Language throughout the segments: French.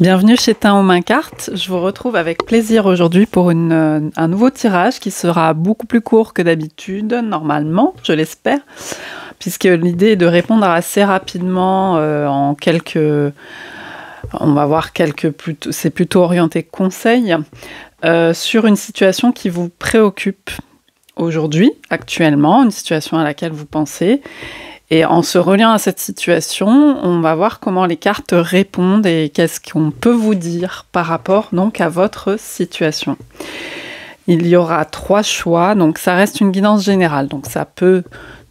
Bienvenue chez Tin aux Mains Cartes. Je vous retrouve avec plaisir aujourd'hui pour un nouveau tirage qui sera beaucoup plus court que d'habitude, normalement, je l'espère, puisque l'idée est de répondre assez rapidement en quelques... On va voir c'est plutôt orienté conseil sur une situation qui vous préoccupe aujourd'hui, actuellement, une situation à laquelle vous pensez. Et en se reliant à cette situation, on va voir comment les cartes répondent et qu'est-ce qu'on peut vous dire par rapport donc à votre situation. Il y aura 3 choix, donc ça reste une guidance générale. Donc ça peut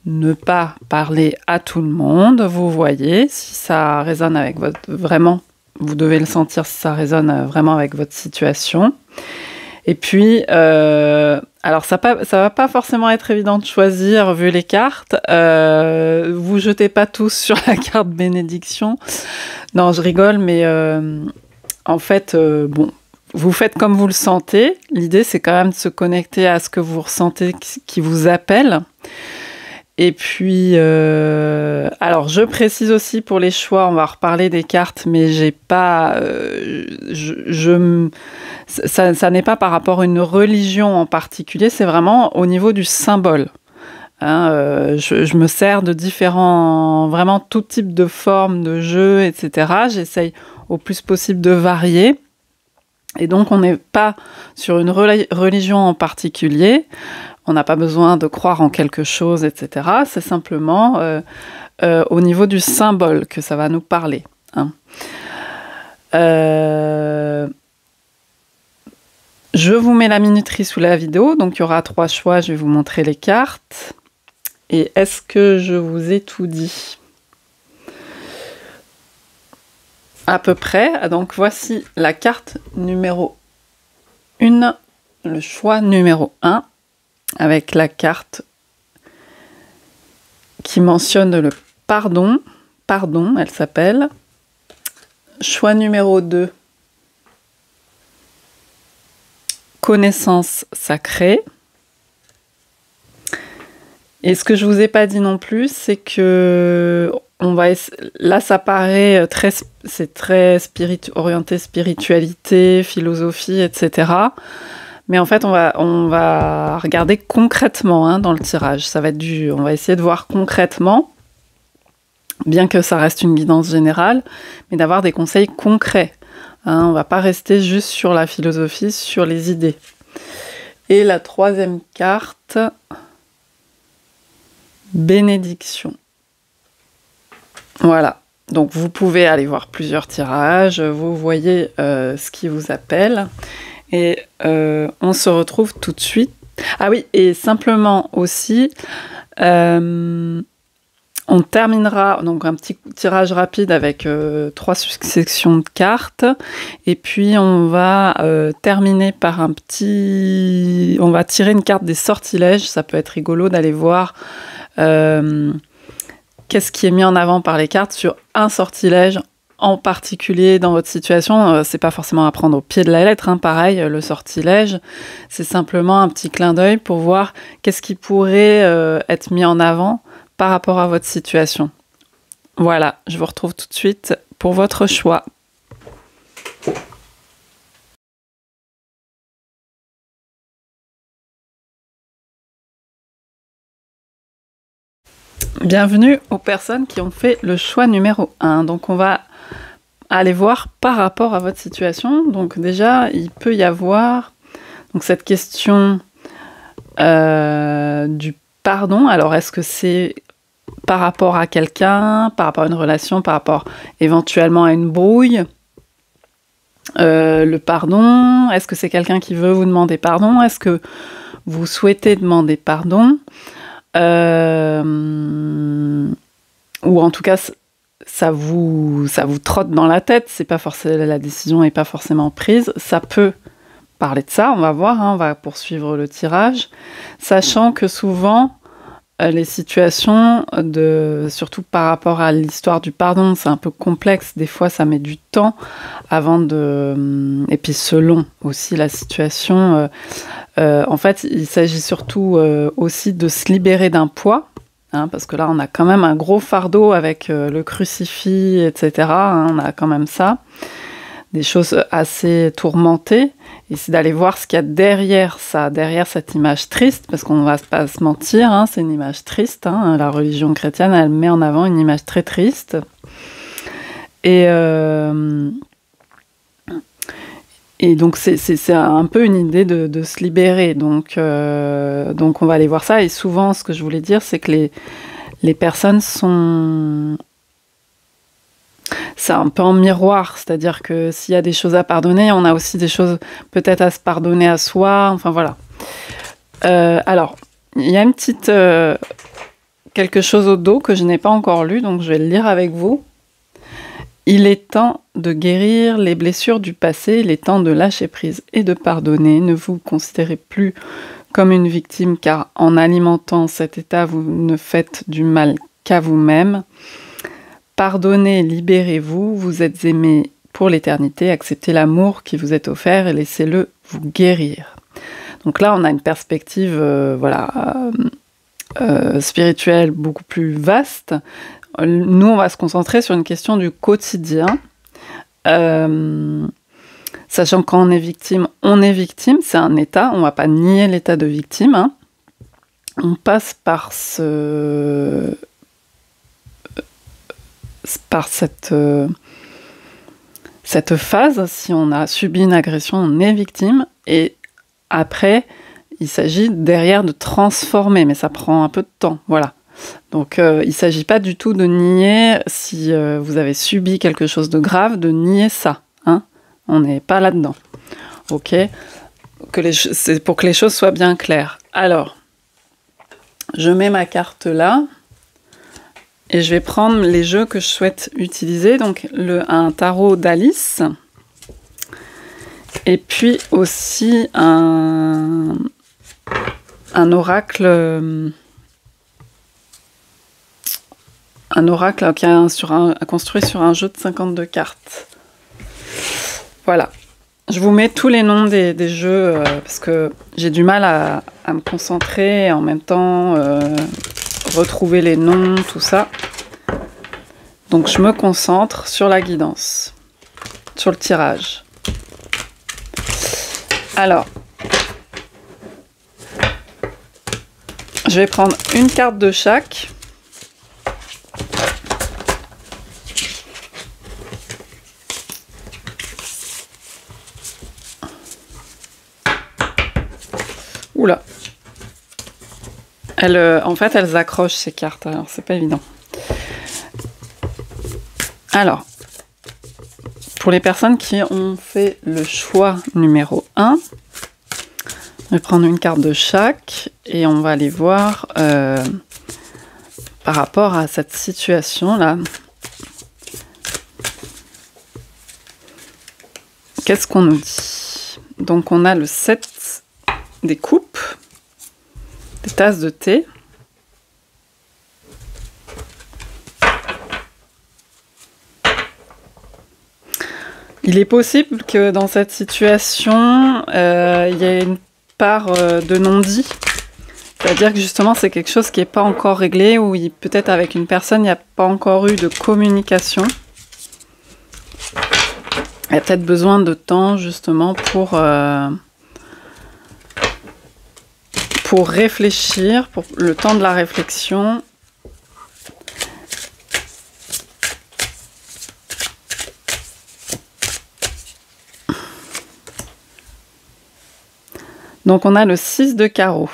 ne pas parler à tout le monde, vous voyez, si ça résonne avec votre... Vraiment, vous devez le sentir si ça résonne vraiment avec votre situation. Et puis, alors ça va pas forcément être évident de choisir vu les cartes. Vous jetez pas tous sur la carte bénédiction. Non, je rigole, mais en fait, bon, vous faites comme vous le sentez. L'idée, c'est quand même de se connecter à ce que vous ressentez qui vous appelle. Et puis, alors je précise aussi pour les choix, on va reparler des cartes, mais j'ai pas, ça n'est pas par rapport à une religion en particulier, c'est vraiment au niveau du symbole. Hein, je me sers de vraiment tout type de formes, de jeux, etc. J'essaye au plus possible de varier. Et donc, on n'est pas sur une religion en particulier. On n'a pas besoin de croire en quelque chose, etc. C'est simplement au niveau du symbole que ça va nous parler. Hein. Je vous mets la minuterie sous la vidéo. Donc, il y aura 3 choix. Je vais vous montrer les cartes. Et est-ce que je vous ai tout dit ? À peu près. Donc, voici la carte numéro 1, le choix numéro 1. Avec la carte qui mentionne le pardon. Pardon, elle s'appelle. Choix numéro 2. Connaissance sacrée. Et ce que je vous ai pas dit non plus, c'est que là, ça paraît c'est très orienté spiritualité, philosophie, etc. Mais en fait, on va regarder concrètement dans le tirage. Ça va être on va essayer de voir concrètement, bien que ça reste une guidance générale, mais d'avoir des conseils concrets. On ne va pas rester juste sur la philosophie, sur les idées. Et la 3e carte, bénédiction. Voilà. Donc, vous pouvez aller voir plusieurs tirages. Vous voyez ce qui vous appelle. Et on se retrouve tout de suite. Ah oui, et simplement aussi, on terminera donc un petit tirage rapide avec 3 sections de cartes. Et puis, on va terminer par on va tirer une carte des sortilèges. Ça peut être rigolo d'aller voir qu'est-ce qui est mis en avant par les cartes sur un sortilège en particulier dans votre situation. C'est pas forcément à prendre au pied de la lettre, pareil, le sortilège, c'est simplement un petit clin d'œil pour voir qu'est-ce qui pourrait être mis en avant par rapport à votre situation. Voilà, je vous retrouve tout de suite pour votre choix. Bienvenue aux personnes qui ont fait le choix numéro 1. Donc on va aller voir par rapport à votre situation. Donc déjà, il peut y avoir donc cette question du pardon. Alors est-ce que c'est par rapport à quelqu'un, par rapport à une relation, par rapport éventuellement à une brouille ? Le pardon, est-ce que c'est quelqu'un qui veut vous demander pardon ? Est-ce que vous souhaitez demander pardon ? Ou en tout cas ça vous trotte dans la tête, c'est pas forcément, la décision n'est pas forcément prise, ça peut parler de ça, on va voir, on va poursuivre le tirage, sachant que souvent les situations, surtout par rapport à l'histoire du pardon, c'est un peu complexe, des fois ça met du temps avant et puis selon aussi la situation, en fait il s'agit surtout aussi de se libérer d'un poids, parce que là on a quand même un gros fardeau avec le crucifix, etc. On a quand même ça. des choses assez tourmentées. Et c'est d'aller voir ce qu'il y a derrière ça, derrière cette image triste, parce qu'on ne va pas se mentir, hein, c'est une image triste. Hein, la religion chrétienne, elle met en avant une image très triste. Et donc, c'est un peu une idée de se libérer. Donc, on va aller voir ça. Et souvent, ce que je voulais dire, c'est que les personnes sont... C'est un peu en miroir. C'est-à-dire que s'il y a des choses à pardonner, on a aussi des choses peut-être à se pardonner à soi. Enfin, voilà. Alors, il y a une petite... quelque chose au dos que je n'ai pas encore lu, donc je vais le lire avec vous. Il est temps de guérir les blessures du passé, il est temps de lâcher prise et de pardonner. Ne vous considérez plus comme une victime, car en alimentant cet état, vous ne faites du mal qu'à vous-même. Pardonnez, libérez-vous, vous êtes aimé pour l'éternité, acceptez l'amour qui vous est offert et laissez-le vous guérir. Donc là, on a une perspective spirituelle beaucoup plus vaste. Nous, on va se concentrer sur une question du quotidien. Sachant qu'on est victime, c'est un état, on ne va pas nier l'état de victime. Hein. On passe par cette phase. Si on a subi une agression, on est victime. Et après, il s'agit derrière de transformer, mais ça prend un peu de temps. Voilà. Donc, il ne s'agit pas du tout de nier, si vous avez subi quelque chose de grave, de nier ça. Hein. On n'est pas là-dedans. Ok. C'est pour que les choses soient bien claires. Alors, je mets ma carte là et je vais prendre les jeux que je souhaite utiliser. Donc, un tarot d'Alice et puis aussi un oracle... Un oracle qui est construit sur un jeu de 52 cartes. Voilà. Je vous mets tous les noms des jeux parce que j'ai du mal à me concentrer et en même temps retrouver les noms, tout ça. Donc je me concentre sur la guidance, sur le tirage. Alors, je vais prendre une carte de chaque. Oula. En fait, elles accrochent ces cartes, alors c'est pas évident. Alors, pour les personnes qui ont fait le choix numéro 1, je vais prendre une carte de chaque et on va aller voir par rapport à cette situation-là. Qu'est-ce qu'on nous dit? Donc, on a le 7 des coupes, des tasses de thé. Il est possible que dans cette situation, il y ait une part de non-dit. C'est-à-dire que justement, c'est quelque chose qui n'est pas encore réglé, ou peut-être avec une personne, il n'y a pas encore eu de communication. Il y a peut-être besoin de temps, justement, pour réfléchir, pour le temps de la réflexion. Donc on a le 6 de carreau.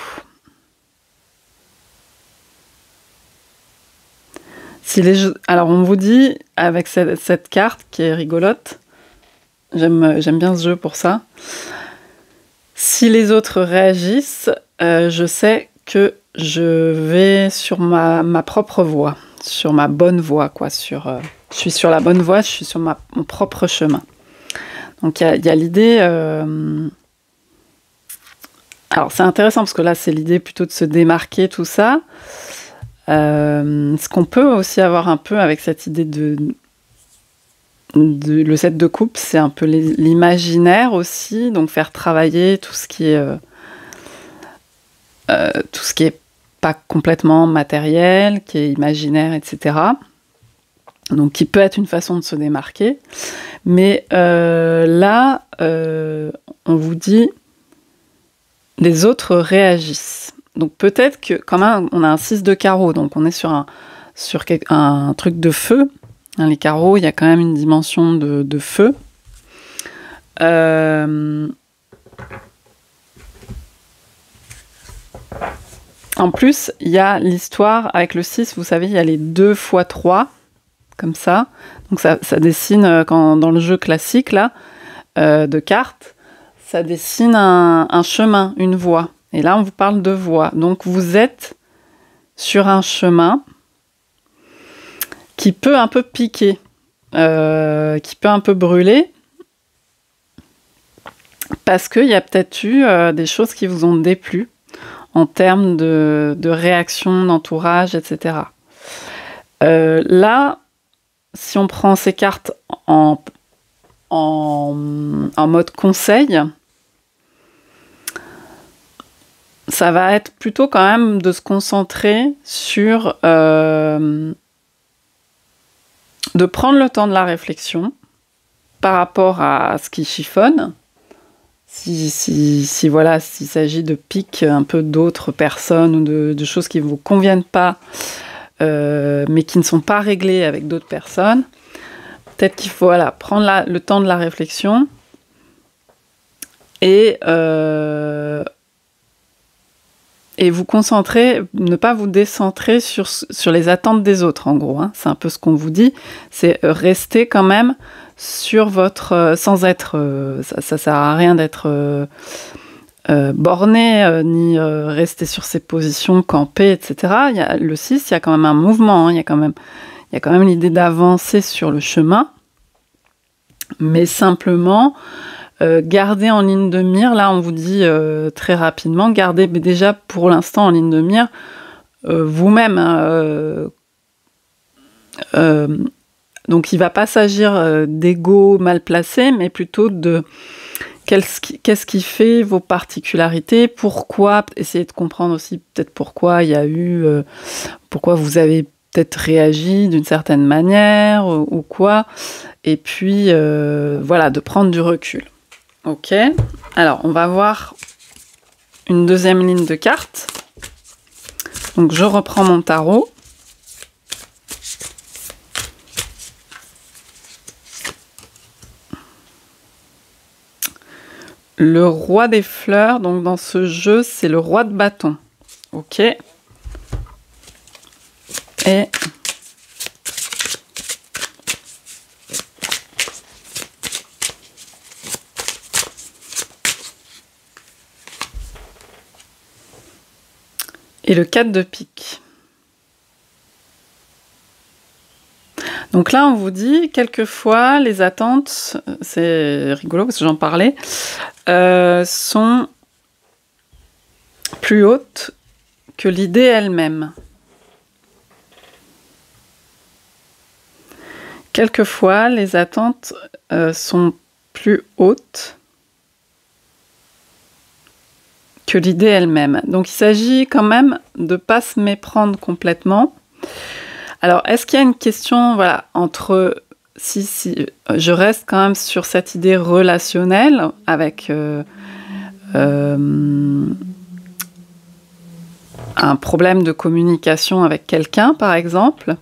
Alors on vous dit, avec cette carte qui est rigolote, j'aime bien ce jeu pour ça, si les autres réagissent, je sais que je vais sur ma propre voie, sur ma bonne voie, quoi. Je suis sur la bonne voie, je suis sur mon propre chemin. Donc il y a l'idée... Alors c'est intéressant parce que là c'est l'idée plutôt de se démarquer, tout ça. Ce qu'on peut aussi avoir un peu avec cette idée le 7 de coupe, c'est un peu l'imaginaire aussi, donc faire travailler tout ce qui est pas complètement matériel, qui est imaginaire, etc. donc qui peut être une façon de se démarquer. Mais là, on vous dit, les autres réagissent. Donc peut-être que, quand même, on a un 6 de carreau, donc on est sur un truc de feu. Hein, les carreaux, il y a quand même une dimension de feu. En plus, il y a l'histoire avec le 6, vous savez, il y a les 2 x 3, comme ça. Donc ça dessine, dans le jeu classique là, de cartes, ça dessine un chemin, une voie. Et là, on vous parle de voie. Donc vous êtes sur un chemin qui peut un peu piquer, qui peut un peu brûler, parce qu'il y a peut-être eu des choses qui vous ont déplu en termes de réaction, d'entourage, etc. Là, si on prend ces cartes en mode conseil, ça va être plutôt quand même de se concentrer sur... de prendre le temps de la réflexion par rapport à ce qui chiffonne. Si voilà, s'il s'agit de pics un peu d'autres personnes ou de choses qui ne vous conviennent pas, mais qui ne sont pas réglées avec d'autres personnes, peut-être qu'il faut prendre le temps de la réflexion et vous concentrer, ne pas vous décentrer sur les attentes des autres, en gros. Hein. C'est un peu ce qu'on vous dit. C'est rester quand même sur votre... sans être... ça sert à rien d'être borné, ni rester sur ses positions, camper, etc. Le 6, il y a quand même un mouvement. Hein. Il y a quand même l'idée d'avancer sur le chemin. Mais simplement... gardez en ligne de mire, là on vous dit très rapidement, gardez déjà pour l'instant en ligne de mire vous-même. Donc il ne va pas s'agir d'ego mal placé, mais plutôt de qu'est-ce qui fait vos particularités, pourquoi, essayez de comprendre aussi peut-être pourquoi il y a eu, pourquoi vous avez peut-être réagi d'une certaine manière ou quoi, et puis voilà, de prendre du recul. Ok, alors on va voir une deuxième ligne de cartes. Donc je reprends mon tarot. Le roi des fleurs, donc dans ce jeu, c'est le roi de bâton. Ok. Et le 4 de pique. Donc là, on vous dit, quelquefois, les attentes, c'est rigolo parce que j'en parlais, sont plus hautes que l'idée elle-même. Quelquefois, les attentes sont plus hautes que l'idée elle-même. Donc il s'agit quand même de ne pas se méprendre complètement. Alors, est-ce qu'il y a une question, voilà, entre... Si je reste quand même sur cette idée relationnelle avec un problème de communication avec quelqu'un, par exemple.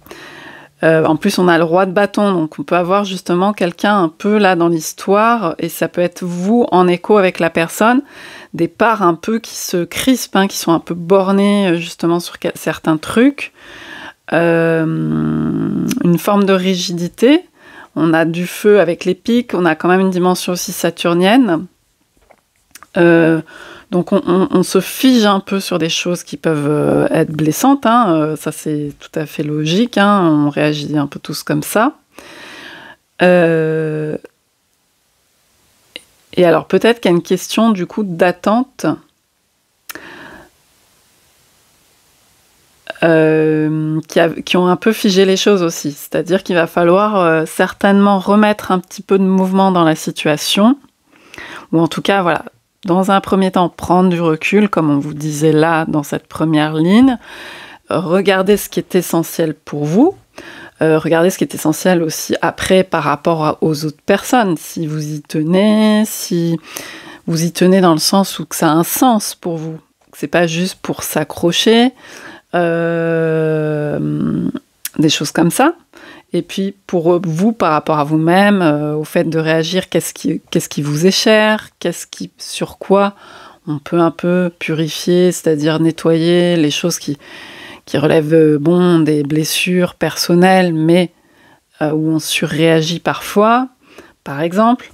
En plus, on a le roi de bâton, donc on peut avoir justement quelqu'un un peu là dans l'histoire, et ça peut être vous en écho avec la personne, des parts un peu qui se crispent, hein, qui sont un peu bornées justement sur certains trucs. Une forme de rigidité. On a du feu avec les pics, on a quand même une dimension aussi saturnienne. Donc on se fige un peu sur des choses qui peuvent être blessantes, hein. Ça c'est tout à fait logique, hein. On réagit un peu tous comme ça. Et alors peut-être qu'il y a une question du coup d'attente qui ont un peu figé les choses aussi. C'est-à-dire qu'il va falloir certainement remettre un petit peu de mouvement dans la situation, ou en tout cas, voilà, dans un premier temps, prendre du recul, comme on vous disait là, dans cette première ligne, regarder ce qui est essentiel pour vous, Regardez ce qui est essentiel aussi après par rapport aux autres personnes. Si vous y tenez, si vous y tenez dans le sens où que ça a un sens pour vous. C'est pas juste pour s'accrocher, des choses comme ça. Et puis pour vous, par rapport à vous-même, au fait de réagir, qu'est-ce qui vous est cher, sur quoi on peut un peu purifier, c'est-à-dire nettoyer les choses qui relèvent des blessures personnelles, mais où on surréagit parfois, par exemple.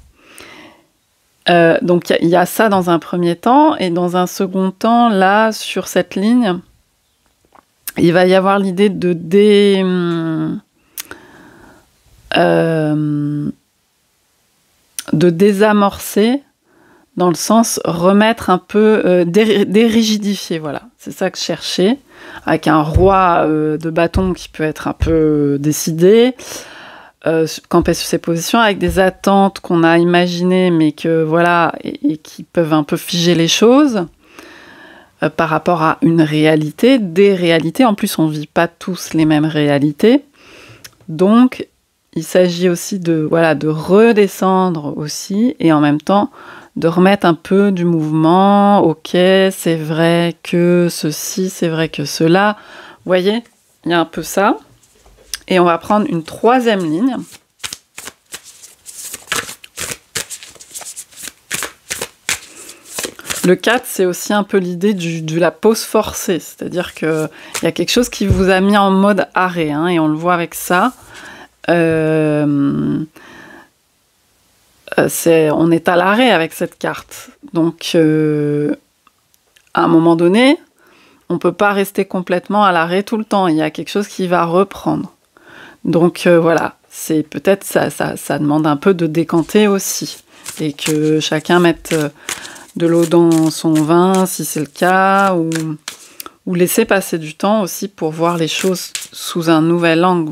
Donc il y a ça dans un premier temps, et dans un second temps, là, sur cette ligne, il va y avoir l'idée de désamorcer, dans le sens remettre un peu, dérigidifier, voilà. C'est ça que je cherchais, avec un roi de bâton qui peut être un peu décidé, camper sur ses positions, avec des attentes qu'on a imaginées, mais que voilà, et qui peuvent un peu figer les choses, par rapport à une réalité, des réalités. En plus, on ne vit pas tous les mêmes réalités. Donc, il s'agit aussi de redescendre aussi, et en même temps, de remettre un peu du mouvement. Ok, c'est vrai que ceci, c'est vrai que cela. Vous voyez, il y a un peu ça. Et on va prendre une troisième ligne. Le 4, c'est aussi un peu l'idée de la pause forcée. C'est-à-dire qu'il y a quelque chose qui vous a mis en mode arrêt, hein, et on le voit avec ça. On est à l'arrêt avec cette carte. Donc, à un moment donné, on ne peut pas rester complètement à l'arrêt tout le temps. Il y a quelque chose qui va reprendre. Donc, voilà. C'est peut-être ça demande un peu de décanter aussi. Et que chacun mette de l'eau dans son vin, si c'est le cas, ou laisser passer du temps aussi pour voir les choses sous un nouvel angle,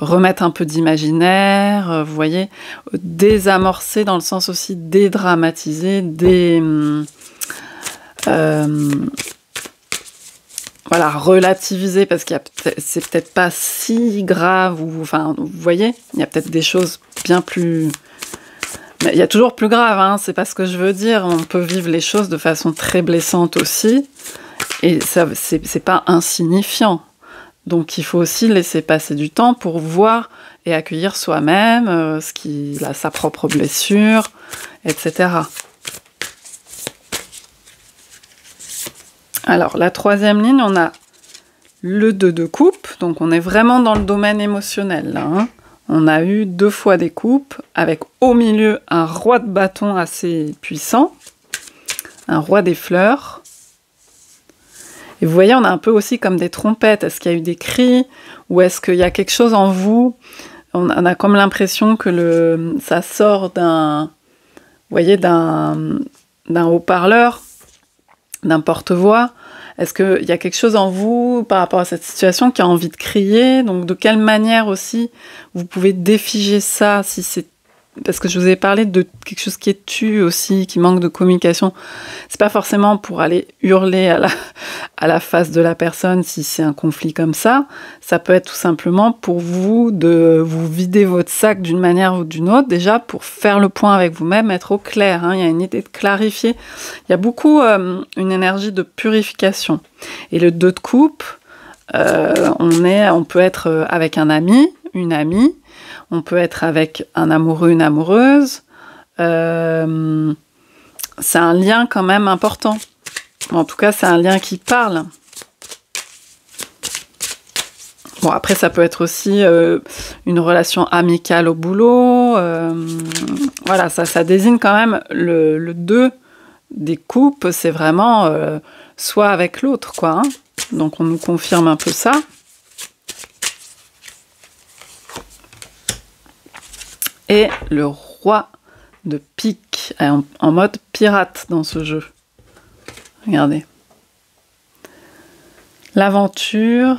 remettre un peu d'imaginaire, vous voyez, désamorcer dans le sens aussi dédramatiser, relativiser, parce c'est peut-être pas si grave, vous voyez, il y a peut-être des choses bien plus... Mais il y a toujours plus grave, hein, c'est pas ce que je veux dire, on peut vivre les choses de façon très blessante aussi, et ça, c'est pas insignifiant. Donc, il faut aussi laisser passer du temps pour voir et accueillir soi-même, sa propre blessure, etc. Alors, la troisième ligne, on a le 2 de coupe. Donc, on est vraiment dans le domaine émotionnel, là. Hein. On a eu 2 fois des coupes, avec au milieu un roi de bâton assez puissant, un roi des fleurs. Et vous voyez, on a un peu aussi comme des trompettes. Est-ce qu'il y a eu des cris? Ou est-ce qu'il y a quelque chose en vous? On a comme l'impression que ça sort d'un haut-parleur, d'un porte-voix. Est-ce qu'il y a quelque chose en vous par rapport à cette situation qui a envie de crier? Donc, de quelle manière aussi vous pouvez défiger ça, si c'est... Parce que je vous ai parlé de quelque chose qui est tu aussi, qui manque de communication. C'est pas forcément pour aller hurler à la face de la personne si c'est un conflit comme ça. Ça peut être tout simplement pour vous de vous vider votre sac d'une manière ou d'une autre, déjà pour faire le point avec vous-même, être au clair. Hein. Il y a une idée de clarifier. Il y a beaucoup une énergie de purification. Et le 2 de coupe, on peut être avec un ami, une amie. On peut être avec un amoureux, une amoureuse. C'est un lien quand même important. En tout cas, c'est un lien qui parle. Bon, après, ça peut être aussi une relation amicale au boulot. Voilà, ça désigne quand même le 2 des coupes. C'est vraiment soit avec l'autre, quoi. Hein. Donc, on nous confirme un peu ça. Et le roi de pique, en mode pirate dans ce jeu. Regardez. L'aventure,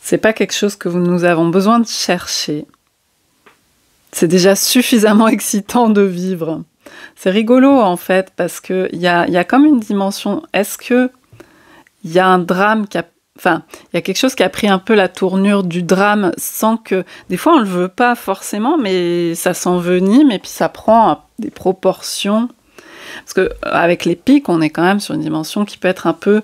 c'est pas quelque chose que nous avons besoin de chercher. C'est déjà suffisamment excitant de vivre. C'est rigolo en fait, parce qu'il y a comme une dimension. Est-ce qu'il y a un drame Enfin, il y a quelque chose qui a pris un peu la tournure du drame sans que... Des fois, on le veut pas forcément, mais ça s'envenime et puis ça prend des proportions. Parce que avec les pics, on est quand même sur une dimension qui peut être un peu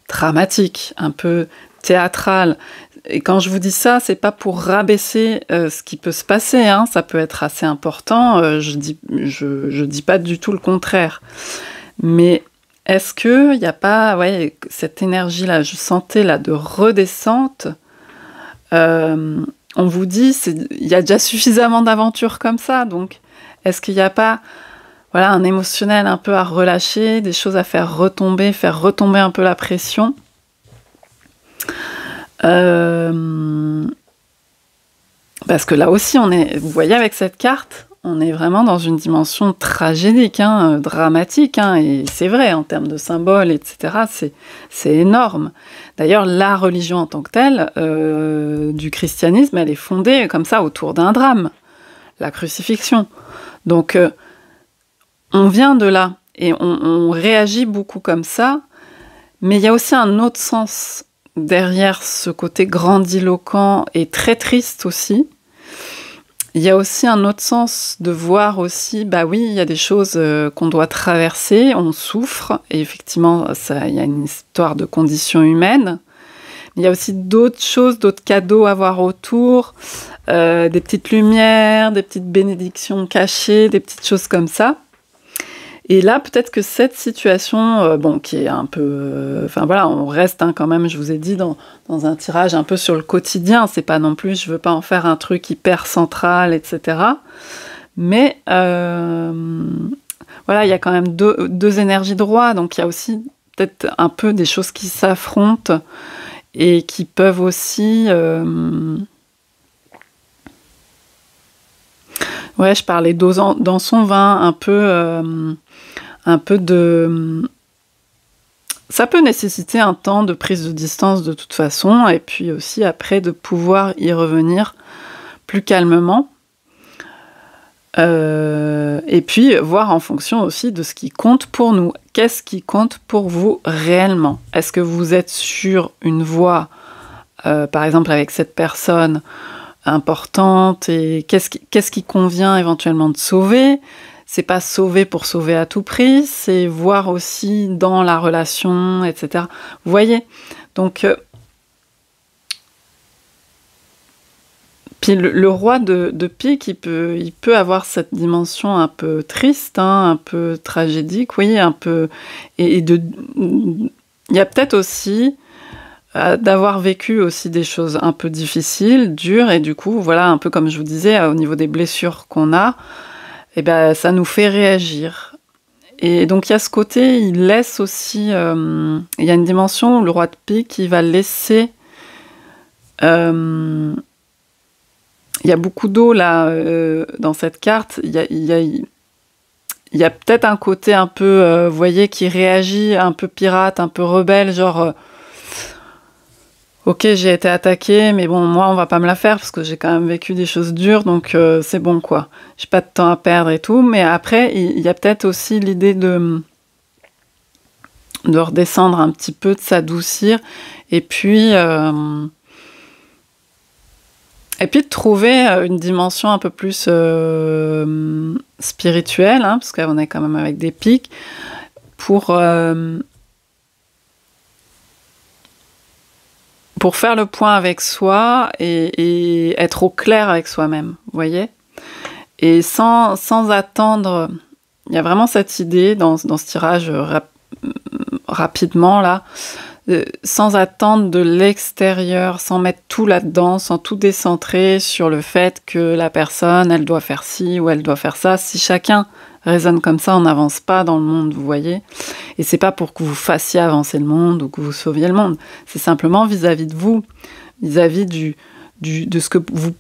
dramatique, un peu théâtrale. Et quand je vous dis ça, c'est pas pour rabaisser ce qui peut se passer, hein. Ça peut être assez important. Je dis pas du tout le contraire. Mais est-ce qu'il n'y a pas cette énergie-là, je sentais là, de redescente, on vous dit, il y a déjà suffisamment d'aventures comme ça, donc est-ce qu'il n'y a pas un émotionnel un peu à relâcher, des choses à faire retomber un peu la pression parce que là aussi, vous voyez avec cette carte, on est vraiment dans une dimension tragédique, hein, dramatique, hein, et c'est vrai, en termes de symboles, etc., c'est énorme. D'ailleurs, la religion en tant que telle, du christianisme, elle est fondée comme ça autour d'un drame, la crucifixion. Donc, on vient de là, et on réagit beaucoup comme ça, mais il y a aussi un autre sens derrière ce côté grandiloquent et très triste aussi. Il y a aussi un autre sens de voir aussi, oui, il y a des choses qu'on doit traverser, on souffre, et effectivement, il y a une histoire de conditions humaines. Mais il y a aussi d'autres choses, d'autres cadeaux à voir autour, des petites lumières, des petites bénédictions cachées, des petites choses comme ça. Et là, peut-être que cette situation, qui est un peu... on reste quand même, je vous ai dit, dans un tirage un peu sur le quotidien. C'est pas non plus, je veux pas en faire un truc hyper central, etc. Mais, il y a quand même deux énergies de roi. Donc, il y a aussi peut-être un peu des choses qui s'affrontent et qui peuvent aussi... je parlais dans son vin, un peu de... Ça peut nécessiter un temps de prise de distance de toute façon, et puis aussi après de pouvoir y revenir plus calmement. Et puis voir en fonction aussi de ce qui compte pour nous. Qu'est-ce qui compte pour vous réellement? Est-ce que vous êtes sur une voie, par exemple avec cette personne importante, et qu'est-ce qui convient éventuellement de sauver? C'est pas sauver pour sauver à tout prix, c'est voir aussi dans la relation, etc. Vous voyez? Donc, puis le roi de pique, il peut avoir cette dimension un peu triste, hein, un peu tragédique, vous voyez, un peu... il y a peut-être aussi d'avoir vécu aussi des choses un peu difficiles, dures, et du coup, voilà, un peu comme je vous disais, au niveau des blessures qu'on a, ça nous fait réagir. Et donc, il y a ce côté, il laisse aussi... il y a une dimension où le roi de pique, il va laisser... il y a beaucoup d'eau, là, dans cette carte. Il y a peut-être un côté un peu, vous voyez, qui réagit, un peu pirate, un peu rebelle, genre... ok, j'ai été attaquée, mais bon, moi, on va pas me la faire parce que j'ai quand même vécu des choses dures, donc c'est bon, quoi. J'ai pas de temps à perdre et tout. Mais après, il y a peut-être aussi l'idée de redescendre un petit peu, de s'adoucir, et puis de trouver une dimension un peu plus spirituelle, hein, parce qu'on est quand même avec des pics, pour faire le point avec soi et être au clair avec soi-même, vous voyez? Et sans attendre... Il y a vraiment cette idée dans ce tirage rapidement, là, sans attendre de l'extérieur, sans mettre tout là-dedans, sans tout décentrer sur le fait que la personne, elle doit faire ci ou elle doit faire ça. Si chacun raisonne comme ça, on n'avance pas dans le monde, vous voyez. Et c'est pas pour que vous fassiez avancer le monde ou que vous sauviez le monde. C'est simplement vis-à-vis de vous, vis-à-vis de ce que vous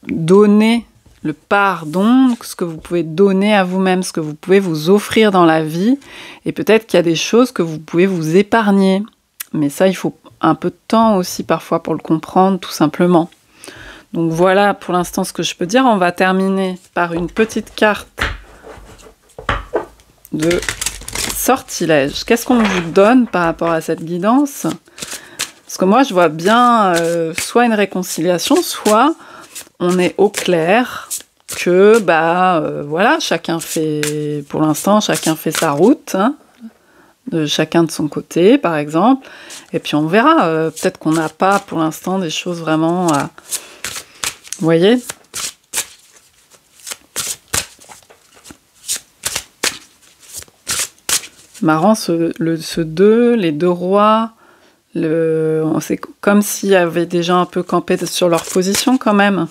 donnez, le pardon, ce que vous pouvez donner à vous-même, ce que vous pouvez vous offrir dans la vie. Et peut-être qu'il y a des choses que vous pouvez vous épargner. Mais ça, il faut un peu de temps aussi parfois pour le comprendre, tout simplement. Donc voilà pour l'instant ce que je peux dire. On va terminer par une petite carte de sortilège. Qu'est-ce qu'on vous donne par rapport à cette guidance? Parce que moi, je vois bien soit une réconciliation, soit on est au clair que, voilà, pour l'instant, chacun fait sa route, hein, de chacun de son côté, par exemple. Et puis on verra. Peut-être qu'on n'a pas, pour l'instant, des choses vraiment... Vous voyez ? Marrant, les deux rois, c'est comme s'il y avait déjà un peu campé sur leur position quand même.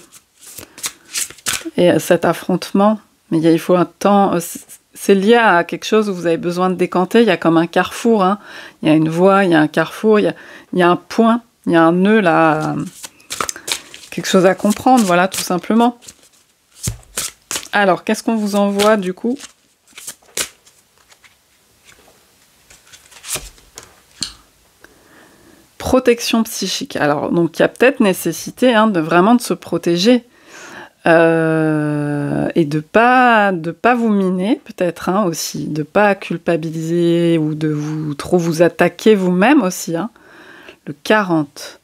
Et cet affrontement, mais il faut un temps, c'est lié à quelque chose où vous avez besoin de décanter, il y a comme un carrefour, hein. Il y a une voie, il y a un carrefour, il y a un point, il y a un nœud là, quelque chose à comprendre, voilà, tout simplement. Alors, qu'est-ce qu'on vous envoie du coup ? Protection psychique. Alors, donc, il y a peut-être nécessité de vraiment de se protéger et de pas vous miner, peut-être aussi, de pas culpabiliser ou de trop vous attaquer vous-même aussi. Le 40.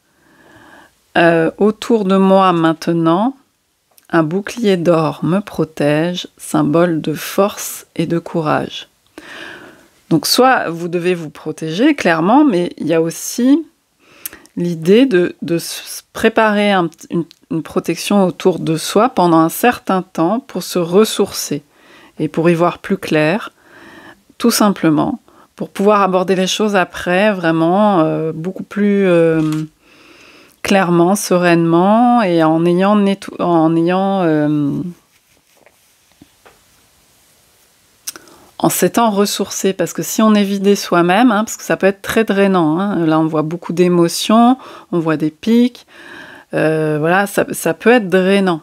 Autour de moi maintenant, un bouclier d'or me protège, symbole de force et de courage. Donc, soit vous devez vous protéger, clairement, mais il y a aussi l'idée de se préparer une protection autour de soi pendant un certain temps pour se ressourcer et pour y voir plus clair, tout simplement, pour pouvoir aborder les choses après vraiment beaucoup plus clairement, sereinement et en s'étant ressourcé, parce que si on est vidé soi-même, parce que ça peut être très drainant, là on voit beaucoup d'émotions, on voit des pics, voilà, ça peut être drainant.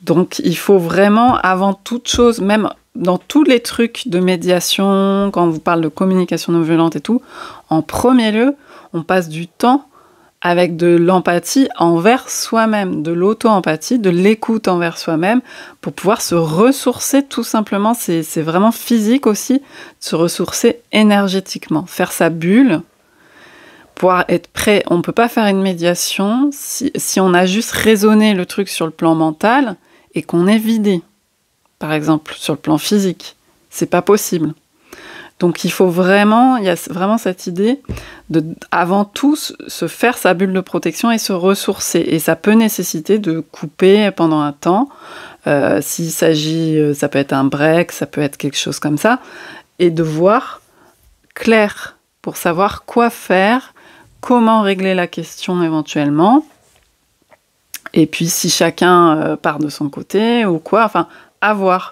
Donc il faut vraiment, avant toute chose, même dans tous les trucs de médiation, quand on vous parle de communication non violente et tout, en premier lieu, on passe du temps avec de l'empathie envers soi-même, de l'auto-empathie, de l'écoute envers soi-même, pour pouvoir se ressourcer tout simplement. C'est vraiment physique aussi, de se ressourcer énergétiquement, faire sa bulle, pouvoir être prêt. On ne peut pas faire une médiation si on a juste raisonné le truc sur le plan mental et qu'on est vidé, par exemple, sur le plan physique. C'est pas possible. Donc il y a vraiment cette idée de, avant tout, se faire sa bulle de protection et se ressourcer. Et ça peut nécessiter de couper pendant un temps. S'il s'agit, ça peut être un break, ça peut être quelque chose comme ça. Et de voir clair pour savoir quoi faire, comment régler la question éventuellement. Et puis si chacun part de son côté ou quoi, enfin,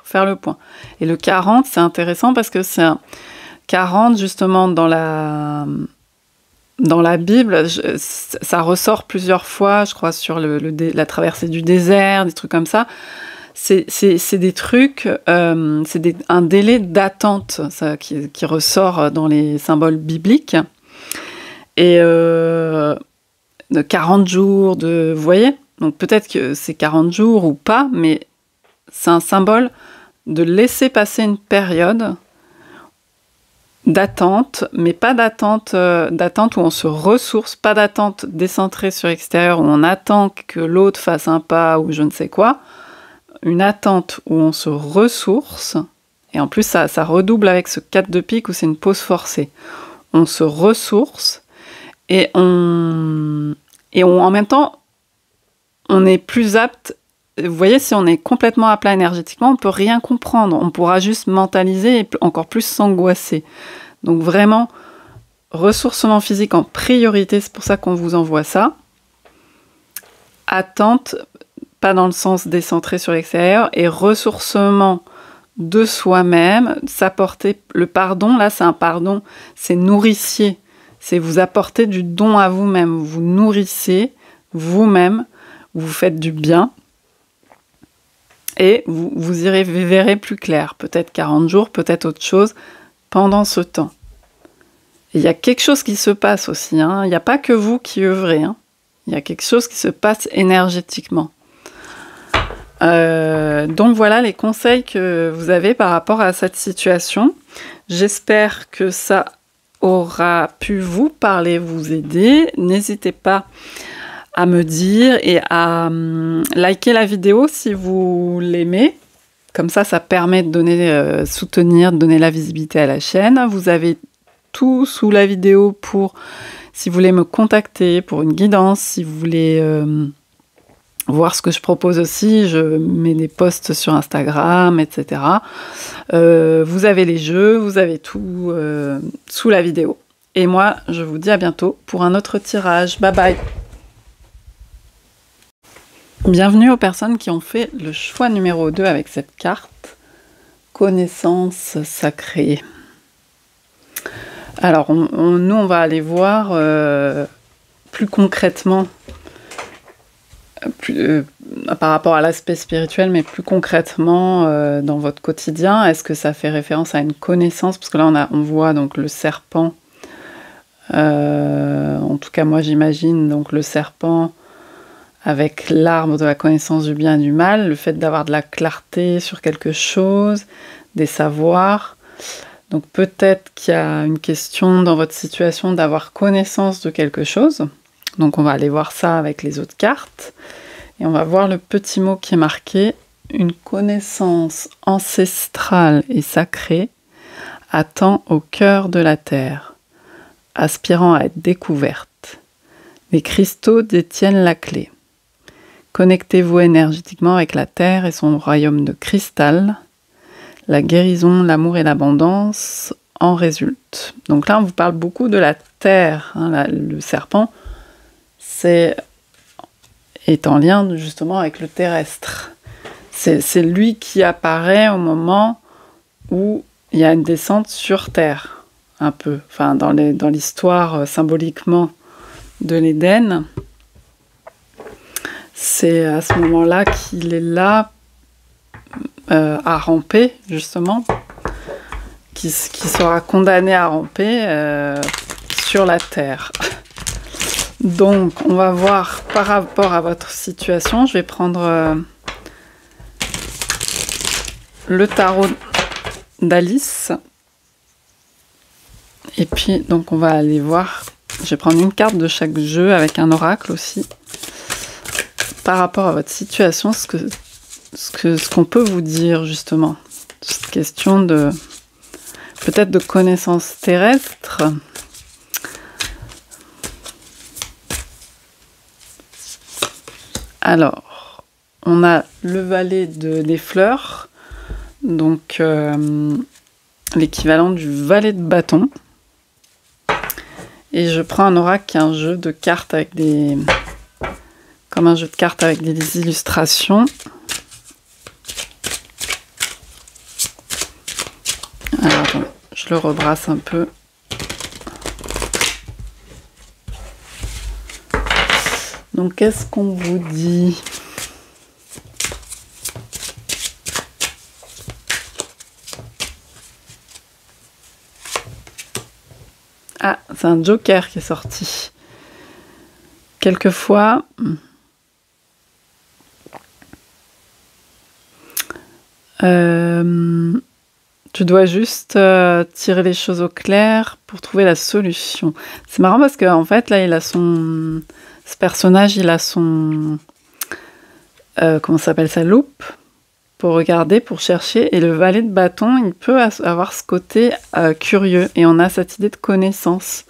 faire le point. Et le 40, c'est intéressant parce que c'est 40, justement, dans la Bible, ça ressort plusieurs fois, je crois, sur la traversée du désert, des trucs comme ça. C'est des trucs, un délai d'attente qui ressort dans les symboles bibliques. Et de 40 jours, vous voyez ? Donc peut-être que c'est 40 jours ou pas, mais c'est un symbole de laisser passer une période d'attente, mais pas d'attente où on se ressource, pas d'attente décentrée sur l'extérieur où on attend que l'autre fasse un pas ou je ne sais quoi, une attente où on se ressource, et en plus ça redouble avec ce 4 de pique où c'est une pause forcée. On se ressource et en même temps, on est plus apte. Vous voyez, si on est complètement à plat énergétiquement, on ne peut rien comprendre. On pourra juste mentaliser et encore plus s'angoisser. Donc vraiment, ressourcement physique en priorité, c'est pour ça qu'on vous envoie ça. Attente, pas dans le sens décentré sur l'extérieur, et ressourcement de soi-même, s'apporter le pardon. Là, c'est un pardon, c'est nourricier. C'est vous apporter du don à vous-même. Vous nourrissez vous-même, vous faites du bien. Et vous verrez plus clair, peut-être 40 jours, peut-être autre chose, pendant ce temps. Et il y a quelque chose qui se passe aussi, il n'y a pas que vous qui œuvrez, il y a quelque chose qui se passe énergétiquement. Donc voilà les conseils que vous avez par rapport à cette situation. J'espère que ça aura pu vous parler, vous aider. N'hésitez pas à me dire et à liker la vidéo si vous l'aimez. Comme ça permet de donner, soutenir, de donner la visibilité à la chaîne. Vous avez tout sous la vidéo pour, si vous voulez me contacter pour une guidance, si vous voulez voir ce que je propose aussi, je mets des posts sur Instagram, etc. Vous avez les jeux, vous avez tout sous la vidéo. Et moi, je vous dis à bientôt pour un autre tirage. Bye bye! Bienvenue aux personnes qui ont fait le choix numéro 2 avec cette carte. Connaissance sacrée. Alors, nous, on va aller voir plus concrètement par rapport à l'aspect spirituel, mais plus concrètement dans votre quotidien. Est-ce que ça fait référence à une connaissance? Parce que là, on voit donc le serpent. En tout cas, moi, j'imagine donc le serpent avec l'arbre de la connaissance du bien et du mal, le fait d'avoir de la clarté sur quelque chose, des savoirs. Donc peut-être qu'il y a une question dans votre situation d'avoir connaissance de quelque chose. Donc on va aller voir ça avec les autres cartes. Et on va voir le petit mot qui est marqué. Une connaissance ancestrale et sacrée attend au cœur de la terre, aspirant à être découverte. Les cristaux détiennent la clé. Connectez-vous énergétiquement avec la terre et son royaume de cristal. La guérison, l'amour et l'abondance en résultent. Donc là, on vous parle beaucoup de la terre. Le serpent est en lien justement avec le terrestre. C'est lui qui apparaît au moment où il y a une descente sur terre, un peu. Enfin, dans l'histoire symboliquement de l'Éden, c'est à ce moment-là qu'il est là à ramper, justement, qui sera condamné à ramper sur la terre. Donc, on va voir par rapport à votre situation. Je vais prendre le tarot d'Alice. Et puis, donc, on va aller voir. Je vais prendre une carte de chaque jeu avec un oracle aussi. Par rapport à votre situation, ce qu'on peut vous dire justement, cette question de peut-être de connaissances terrestres. Alors, on a le valet des fleurs, donc l'équivalent du valet de bâton. Et je prends un oracle qui est un jeu de cartes avec comme un jeu de cartes avec des illustrations. Alors, attendez, je le rebrasse un peu. Donc, qu'est-ce qu'on vous dit? Ah, c'est un joker qui est sorti. Quelquefois, tu dois juste tirer les choses au clair pour trouver la solution. C'est marrant parce qu'en fait, là, ce personnage, il a son... comment ça s'appelle, sa loupe pour regarder, pour chercher. Et le valet de bâton, il peut avoir ce côté curieux. Et on a cette idée de connaissance.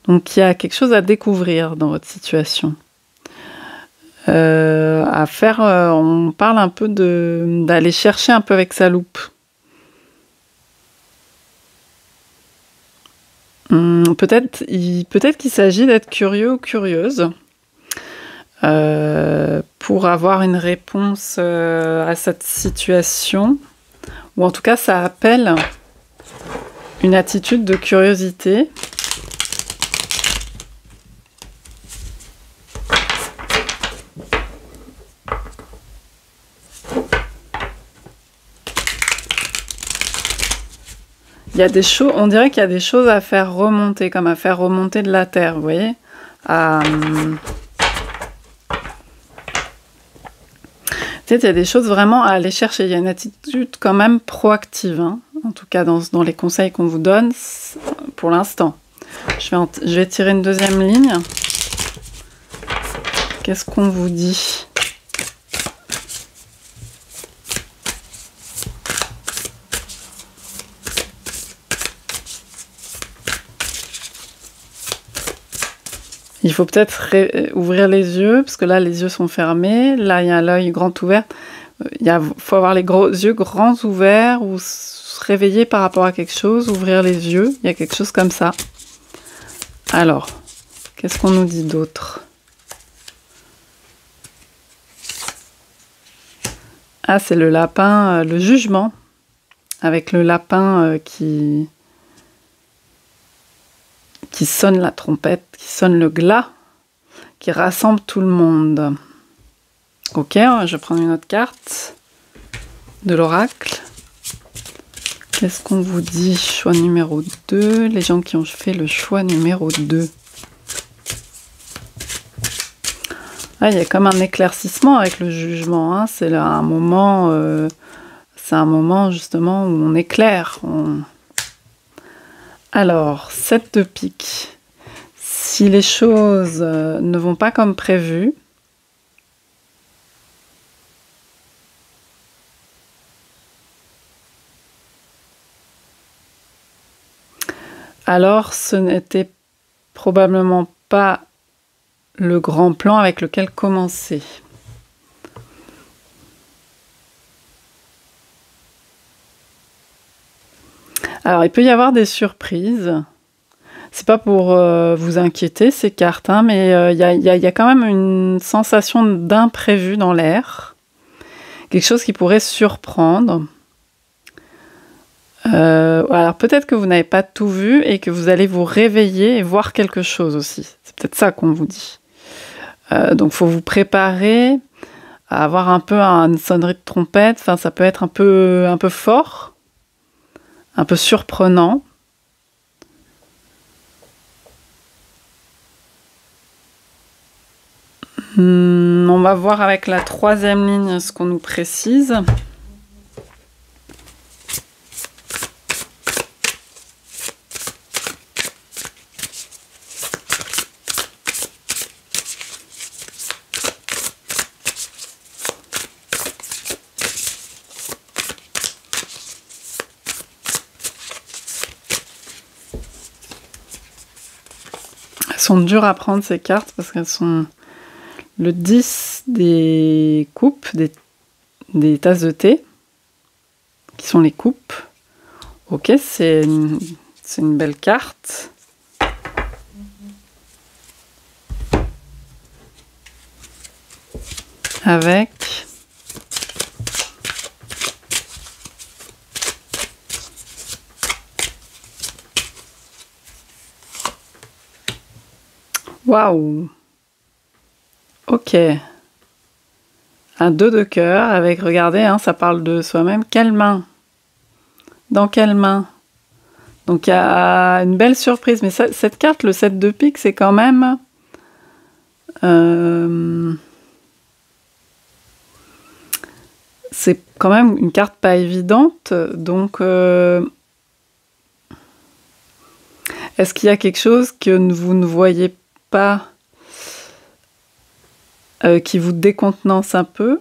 Donc, il y a quelque chose à découvrir dans votre situation. On parle un peu d'aller chercher un peu avec sa loupe. Peut-être qu'il s'agit d'être curieux ou curieuse pour avoir une réponse à cette situation, ou en tout cas ça appelle une attitude de curiosité. Il y a des choses, on dirait qu'il y a des choses à faire remonter, comme à faire remonter de la terre, vous voyez. Peut-être il y a des choses vraiment à aller chercher. Il y a une attitude quand même proactive, hein. En tout cas dans les conseils qu'on vous donne, pour l'instant. Je vais tirer une deuxième ligne. Qu'est-ce qu'on vous dit? Il faut peut-être ouvrir les yeux, parce que là, les yeux sont fermés. Là, il y a l'œil grand ouvert. Faut avoir les yeux grands ouverts ou se réveiller par rapport à quelque chose, ouvrir les yeux. Il y a quelque chose comme ça. Alors, qu'est-ce qu'on nous dit d'autre? Ah, c'est le lapin, le jugement, avec le lapin qui sonne la trompette, qui sonne le glas, qui rassemble tout le monde. Ok, je vais prendre une autre carte de l'oracle. Qu'est-ce qu'on vous dit? Choix numéro 2, les gens qui ont fait le choix numéro 2. Ah, il y a comme un éclaircissement avec le jugement, hein. C'est un moment justement où on éclaire. Alors, 7 de pique. Si les choses ne vont pas comme prévu, alors ce n'était probablement pas le grand plan avec lequel commencer. Alors, il peut y avoir des surprises. C'est pas pour vous inquiéter, ces cartes, hein, mais il y a quand même une sensation d'imprévu dans l'air. Quelque chose qui pourrait surprendre. Alors, peut-être que vous n'avez pas tout vu et que vous allez vous réveiller et voir quelque chose aussi. C'est peut-être ça qu'on vous dit. Donc, il faut vous préparer à avoir un peu une sonnerie de trompette. Enfin, ça peut être un peu fort, un peu surprenant. On va voir avec la troisième ligne ce qu'on nous précise. Elles sont dures à prendre ces cartes parce qu'elles sont le 10 des coupes, des tasses de thé, qui sont les coupes. Ok, c'est une belle carte. Avec waouh! Ok. Un 2 de cœur avec, regardez, hein, ça parle de soi-même. Quelle main? Dans quelle main? Donc il y a une belle surprise. Mais cette carte, le 7 de pique, c'est quand même... c'est quand même une carte pas évidente. Donc, est-ce qu'il y a quelque chose que vous ne voyez pas qui vous décontenance un peu?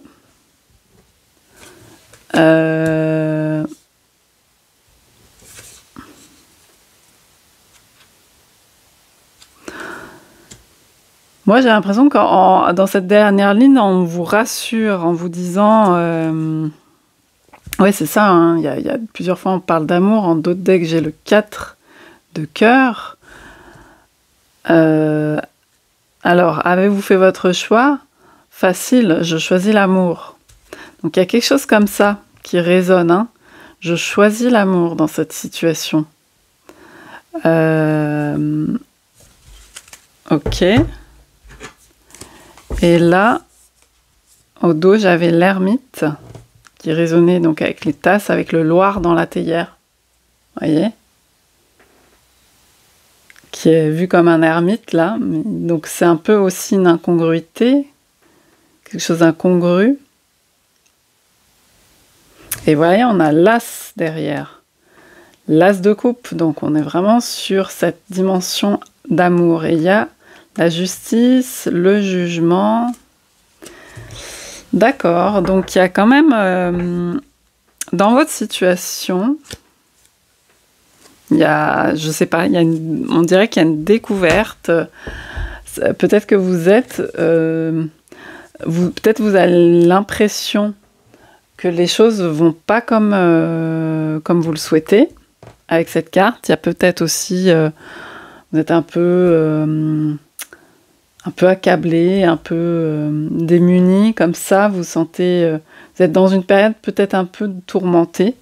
Moi, j'ai l'impression que dans cette dernière ligne, on vous rassure en vous disant... oui, c'est ça, hein, y a plusieurs fois on parle d'amour. En d'autres decks, j'ai le 4 de cœur. Alors, avez-vous fait votre choix? Facile, je choisis l'amour. Donc, il y a quelque chose comme ça qui résonne. Hein. Je choisis l'amour dans cette situation. Ok. Et là, au dos, j'avais l'ermite qui résonnait donc avec les tasses, avec le Loir dans la théière. Vous voyez? Qui est vu comme un ermite, là. Donc, c'est un peu aussi une incongruité. Quelque chose d'incongru. Et vous voyez, on a l'As derrière. l'as de coupe. Donc on est vraiment sur cette dimension d'amour. Et il y a la justice, le jugement. D'accord, donc il y a quand même, dans votre situation, il y a, je sais pas, on dirait qu'il y a une découverte. Peut-être que vous êtes, peut-être vous avez l'impression que les choses vont pas comme vous le souhaitez avec cette carte. Il y a peut-être aussi, vous êtes un peu accablé, un peu démuni, comme ça, vous sentez, vous êtes dans une période peut-être un peu tourmentée.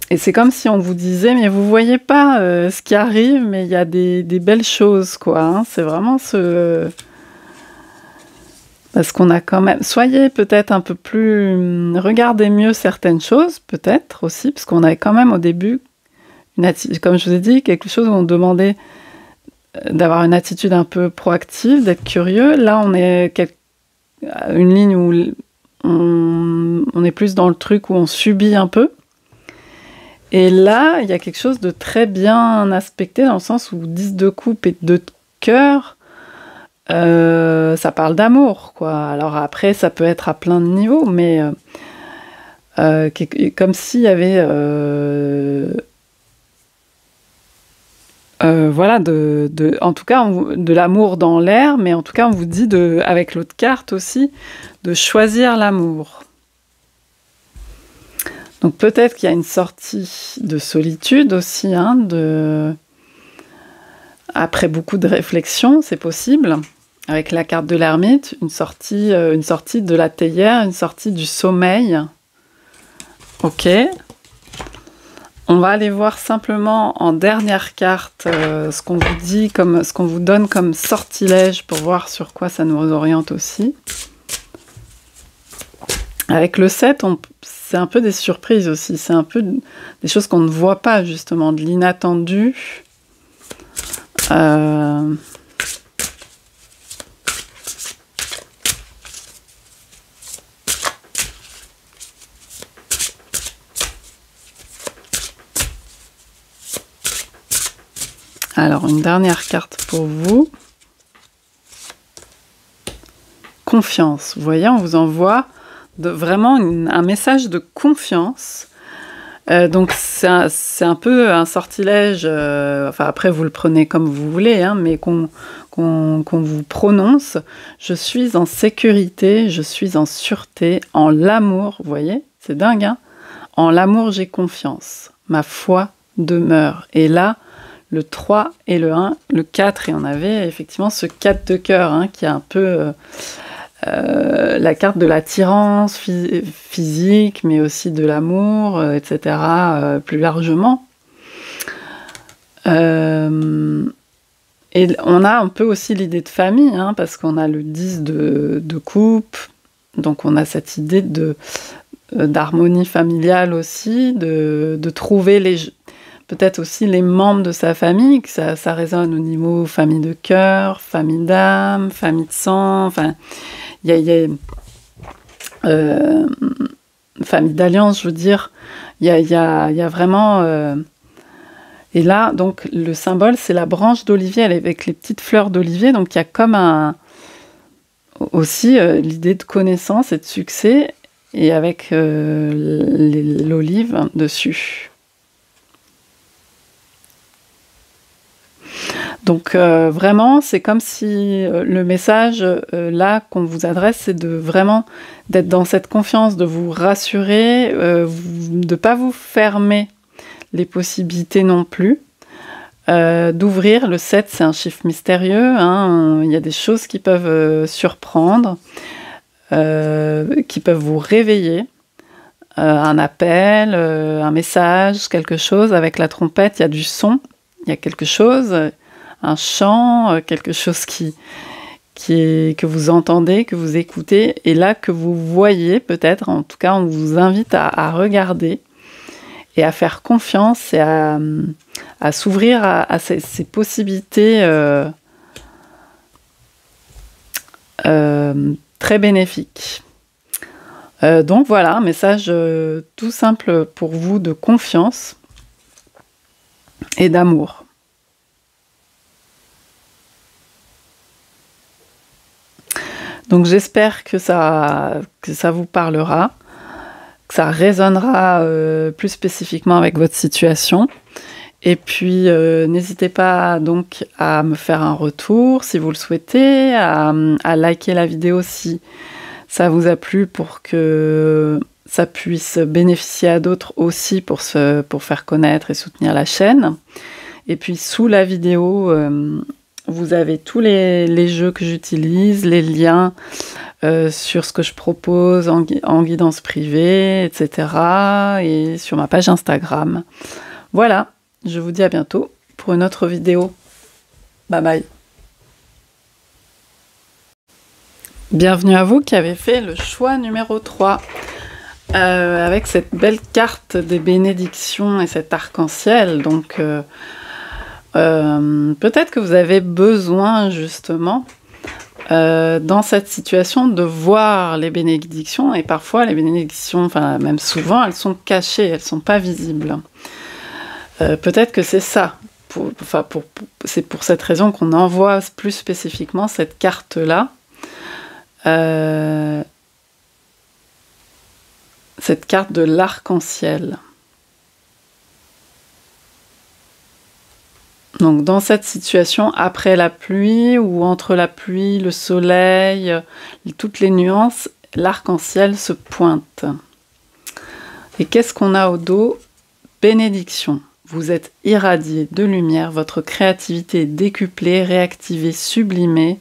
Et c'est comme si on vous disait, mais vous voyez pas ce qui arrive, mais il y a des belles choses, quoi. Hein. C'est vraiment ce... Parce qu'on a quand même... Soyez peut-être un peu plus... Regardez mieux certaines choses, peut-être aussi, parce qu'on avait quand même au début, comme je vous ai dit, quelque chose où on demandait d'avoir une attitude un peu proactive, d'être curieux. Là, on est une ligne où on est plus dans le truc où on subit un peu. Et là, il y a quelque chose de très bien aspecté dans le sens où 10 de coupe et 2 de cœur, ça parle d'amour, quoi. Alors après, ça peut être à plein de niveaux, mais comme s'il y avait... voilà, en tout cas, de l'amour dans l'air, mais en tout cas, on vous dit, avec l'autre carte aussi, de choisir l'amour. Donc peut-être qu'il y a une sortie de solitude aussi, hein, après beaucoup de réflexion, c'est possible, avec la carte de l'ermite, une sortie de la théière, une sortie du sommeil. Ok. On va aller voir simplement en dernière carte ce qu'on vous dit, ce qu'on vous donne comme sortilège pour voir sur quoi ça nous oriente aussi. Avec le 7, c'est un peu des surprises aussi, c'est un peu des choses qu'on ne voit pas justement, de l'inattendu. Alors, une dernière carte pour vous. Confiance. Vous voyez, on vous envoie vraiment un message de confiance. Donc, c'est un peu un sortilège. Enfin, après, vous le prenez comme vous voulez, hein, mais qu'on vous prononce. Je suis en sécurité, je suis en sûreté, en l'amour. Vous voyez, c'est dingue, hein. En l'amour, j'ai confiance. Ma foi demeure. Et là, le 3 et le 1, le 4, et on avait effectivement ce 4 de cœur, hein, qui est un peu la carte de l'attirance physique, mais aussi de l'amour, etc., plus largement. Et on a un peu aussi l'idée de famille, hein, parce qu'on a le 10 de coupe, donc on a cette idée d'harmonie familiale aussi, de trouver peut-être aussi les membres de sa famille, que ça résonne au niveau famille de cœur, famille d'âme, famille de sang, enfin, il y a famille d'alliance, je veux dire, il y a vraiment... Et là, donc, le symbole, c'est la branche d'olivier, avec les petites fleurs d'olivier, donc il y a comme aussi l'idée de connaissance et de succès, et avec l'olive dessus. Donc vraiment, c'est comme si le message là qu'on vous adresse, c'est d'être dans cette confiance, de vous rassurer, de ne pas vous fermer les possibilités non plus, d'ouvrir. Le 7, c'est un chiffre mystérieux, hein, il y a des choses qui peuvent surprendre, qui peuvent vous réveiller. Un appel, un message, quelque chose. Avec la trompette, il y a du son, il y a quelque chose, un chant, quelque chose que vous entendez, que vous écoutez, et là que vous voyez peut-être. En tout cas, on vous invite à regarder et à faire confiance et à s'ouvrir à ces possibilités très bénéfiques. Donc voilà, un message tout simple pour vous de confiance et d'amour. Donc j'espère que ça vous parlera, que ça résonnera plus spécifiquement avec votre situation. Et puis n'hésitez pas donc à me faire un retour si vous le souhaitez, à liker la vidéo si ça vous a plu pour que ça puisse bénéficier à d'autres aussi pour faire connaître et soutenir la chaîne. Et puis sous la vidéo, vous avez tous les jeux que j'utilise, les liens sur ce que je propose en guidance privée, etc. et sur ma page Instagram. Voilà, je vous dis à bientôt pour une autre vidéo. Bye bye. Bienvenue à vous qui avez fait le choix numéro 3 avec cette belle carte des bénédictions et cet arc-en-ciel. Donc peut-être que vous avez besoin justement dans cette situation de voir les bénédictions, et parfois les bénédictions, enfin même souvent, elles sont cachées, elles ne sont pas visibles. Peut-être que c'est ça. C'est pour cette raison qu'on envoie plus spécifiquement cette carte-là. Cette carte de l'arc-en-ciel. Donc dans cette situation, après la pluie ou entre la pluie, le soleil, toutes les nuances, l'arc-en-ciel se pointe. Et qu'est-ce qu'on a au dos? Bénédiction. Vous êtes irradié de lumière, votre créativité est décuplée, réactivée, sublimée.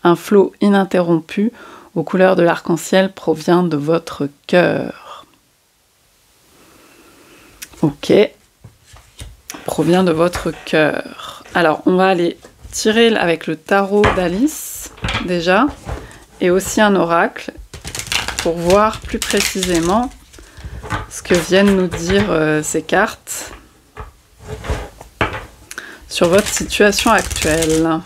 Un flot ininterrompu aux couleurs de l'arc-en-ciel provient de votre cœur. Ok. Provient de votre cœur. Alors, on va aller tirer avec le tarot d'Alice, déjà, et aussi un oracle, pour voir plus précisément ce que viennent nous dire ces cartes sur votre situation actuelle.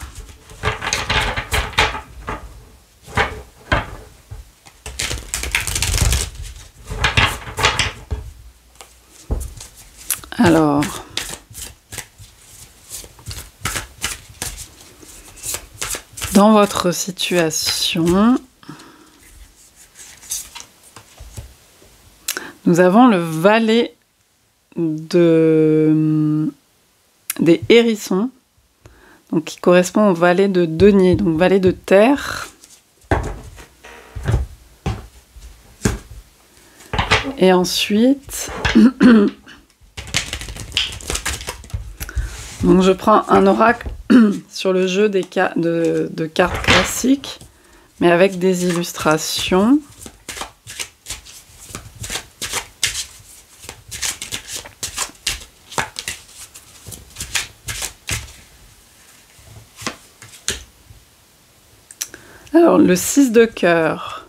Alors, dans votre situation, nous avons le valet des hérissons, donc qui correspond au valet de denier, donc valet de terre. Et ensuite, donc je prends un oracle sur le jeu de cartes classiques, mais avec des illustrations. Alors, le 6 de cœur.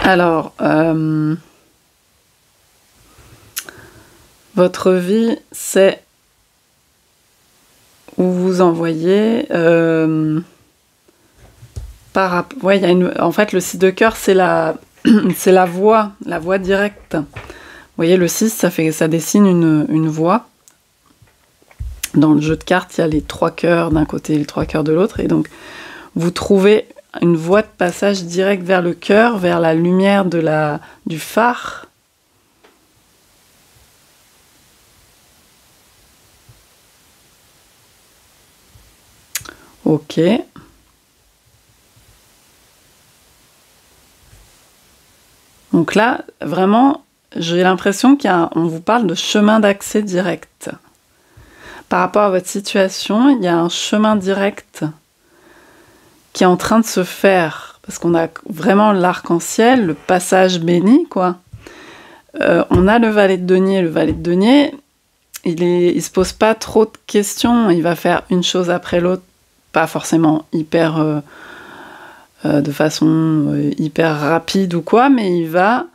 Alors, votre vie, c'est où vous envoyez ouais, il y a en fait, le 6 de cœur, c'est la voie directe. Vous voyez, le 6, ça dessine une voie. Dans le jeu de cartes, il y a les 3 cœurs d'un côté et les 3 cœurs de l'autre. Et donc, vous trouvez une voie de passage directe vers le cœur, vers la lumière du phare. Ok. Donc là, vraiment, j'ai l'impression qu'on vous parle de chemin d'accès direct. Par rapport à votre situation, il y a un chemin direct qui est en train de se faire. Parce qu'on a vraiment l'arc-en-ciel, le passage béni, quoi. On a le valet de denier. Le valet de denier, il se pose pas trop de questions. Il va faire une chose après l'autre, pas forcément hyper... de façon hyper rapide ou quoi, mais il va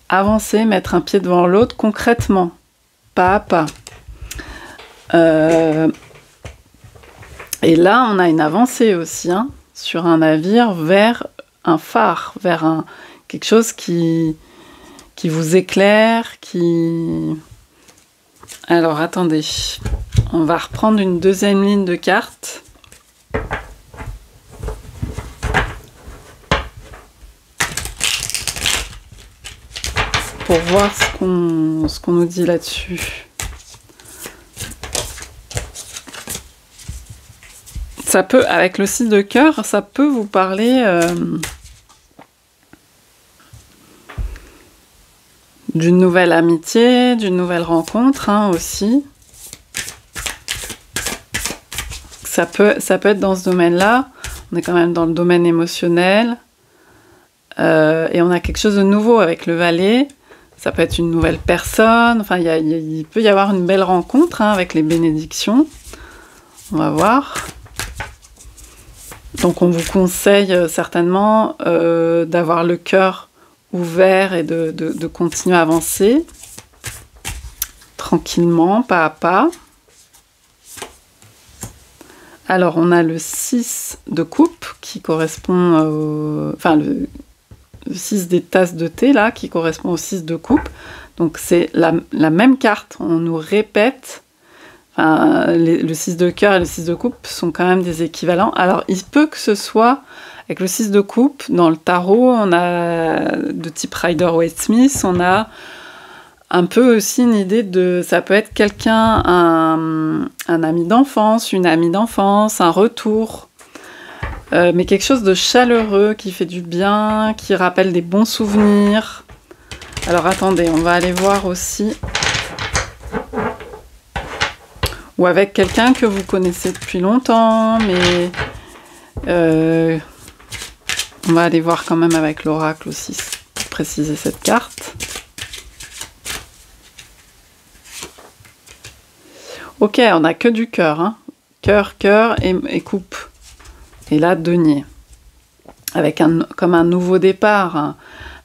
avancer, mettre un pied devant l'autre concrètement, pas à pas. Et là, on a une avancée aussi, hein, sur un navire vers un phare, vers quelque chose qui vous éclaire, qui... Alors, attendez. On va reprendre une deuxième ligne de cartes. Pour voir ce qu'on nous dit là-dessus. Ça peut, avec le 6 de cœur, ça peut vous parler d'une nouvelle amitié, d'une nouvelle rencontre, hein, aussi. Ça peut être dans ce domaine-là. On est quand même dans le domaine émotionnel. Et on a quelque chose de nouveau avec le valet. Ça peut être une nouvelle personne. Enfin, il peut y avoir une belle rencontre, hein, avec les bénédictions. On va voir. Donc, on vous conseille certainement d'avoir le cœur ouvert et de continuer à avancer tranquillement, pas à pas. Alors, on a le 6 de coupe qui correspond enfin, le 6 des tasses de thé, là, qui correspond au 6 de coupe. Donc, c'est la même carte. On nous répète. Enfin, le 6 de cœur et le 6 de coupe sont quand même des équivalents. Alors, il peut que ce soit, avec le 6 de coupe, dans le tarot, on a de type Rider-Waite-Smith, on a un peu aussi une idée de... Ça peut être quelqu'un, un ami d'enfance, une amie d'enfance, un retour, mais quelque chose de chaleureux, qui fait du bien, qui rappelle des bons souvenirs. Alors, attendez, on va aller voir aussi... Ou avec quelqu'un que vous connaissez depuis longtemps, mais on va aller voir quand même avec l'oracle aussi, pour préciser cette carte. Ok, on n'a que du cœur, hein. Cœur, cœur et coupe. Et là, denier. Avec comme un nouveau départ. Hein.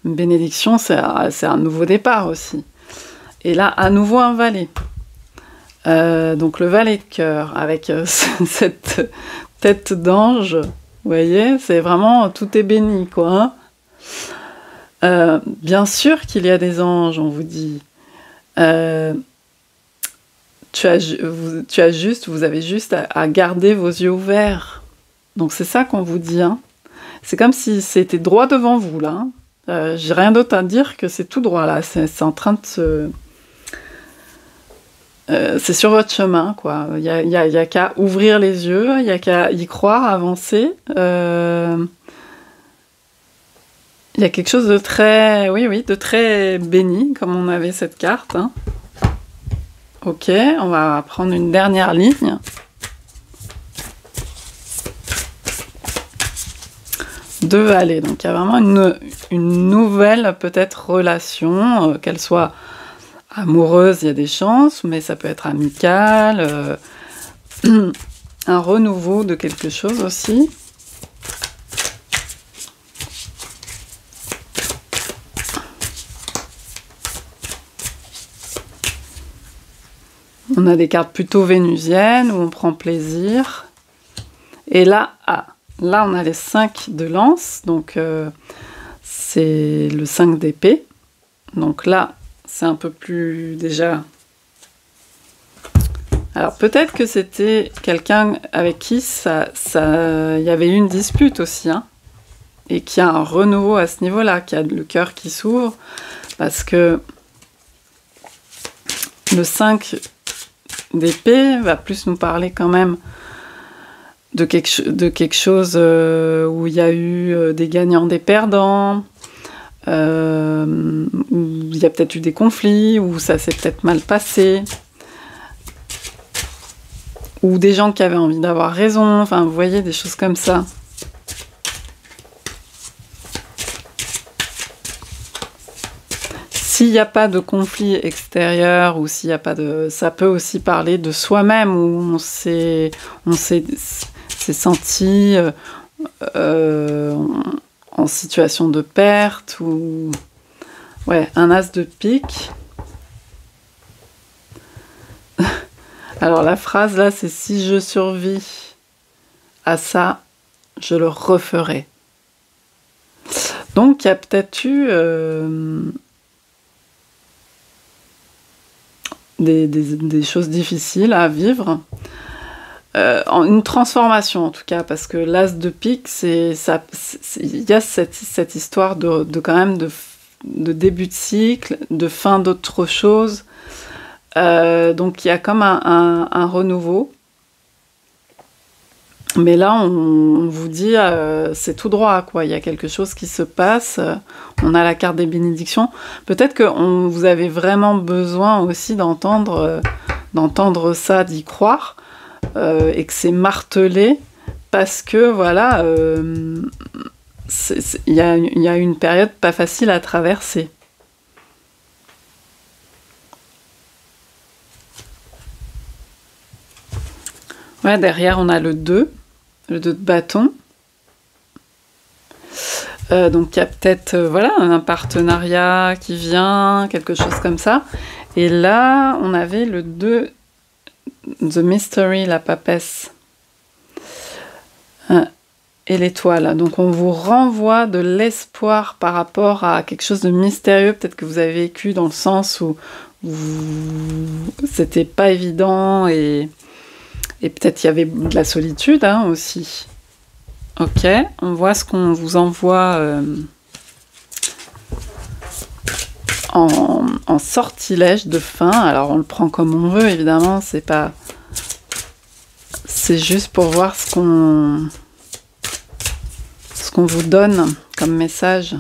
Une bénédiction, c'est un nouveau départ aussi. Et là, à nouveau un valet. Donc le valet de cœur avec cette tête d'ange, vous voyez, c'est vraiment tout est béni, quoi. Hein. Bien sûr qu'il y a des anges, on vous dit. Vous avez juste à garder vos yeux ouverts. Donc c'est ça qu'on vous dit. Hein. C'est comme si c'était droit devant vous là. J'ai rien d'autre à dire que c'est tout droit là. C'est en train de se... c'est sur votre chemin, quoi. Il y a qu'à ouvrir les yeux, il y a qu'à y croire, avancer. Il y a quelque chose de très, de très béni, comme on avait cette carte. Hein. Ok, on va prendre une dernière ligne. Deux valets, donc il y a vraiment une nouvelle, peut-être, relation, qu'elle soit amoureuse, il y a des chances, mais ça peut être amical, un renouveau de quelque chose aussi. On a des cartes plutôt vénusiennes où on prend plaisir. Et là, là on a les 5 de lance, donc c'est le 5 d'épée. Donc là, c'est un peu plus déjà... Alors peut-être que c'était quelqu'un avec qui il y avait eu une dispute aussi, hein, et qui a un renouveau à ce niveau-là, qui a le cœur qui s'ouvre, parce que le 5 d'épée va plus nous parler quand même de quelque chose où il y a eu des gagnants, des perdants, où il y a peut-être eu des conflits, où ça s'est peut-être mal passé, ou des gens qui avaient envie d'avoir raison, enfin vous voyez, des choses comme ça. S'il n'y a pas de conflit extérieur, ou s'il n'y a pas de... Ça peut aussi parler de soi-même, où on s'est senti en situation de perte, ou... Ouais, un as de pique. Alors la phrase là, c'est si je survis à ça, je le referai. Donc il y a peut-être eu des choses difficiles à vivre. Une transformation en tout cas, parce que l'as de pique, il y a cette histoire de quand même de début de cycle, de fin d'autre chose. Donc il y a comme un renouveau. Mais là, on vous dit, c'est tout droit, quoi. Il y a quelque chose qui se passe. On a la carte des bénédictions. Peut-être que vous avez vraiment besoin aussi d'entendre ça, d'y croire, et que c'est martelé, parce que, voilà, il y a une période pas facile à traverser. Ouais, derrière, on a le 2 de bâton. Donc il y a peut-être voilà, un partenariat qui vient, quelque chose comme ça. Et là, on avait le 2, The Mystery, la papesse. Et l'étoile. Donc on vous renvoie de l'espoir par rapport à quelque chose de mystérieux, peut-être que vous avez vécu dans le sens où c'était pas évident et peut-être il y avait de la solitude aussi. Ok, on voit ce qu'on vous envoie en sortilège de fin. Alors on le prend comme on veut, évidemment, c'est juste pour voir ce qu'on vous donne comme message.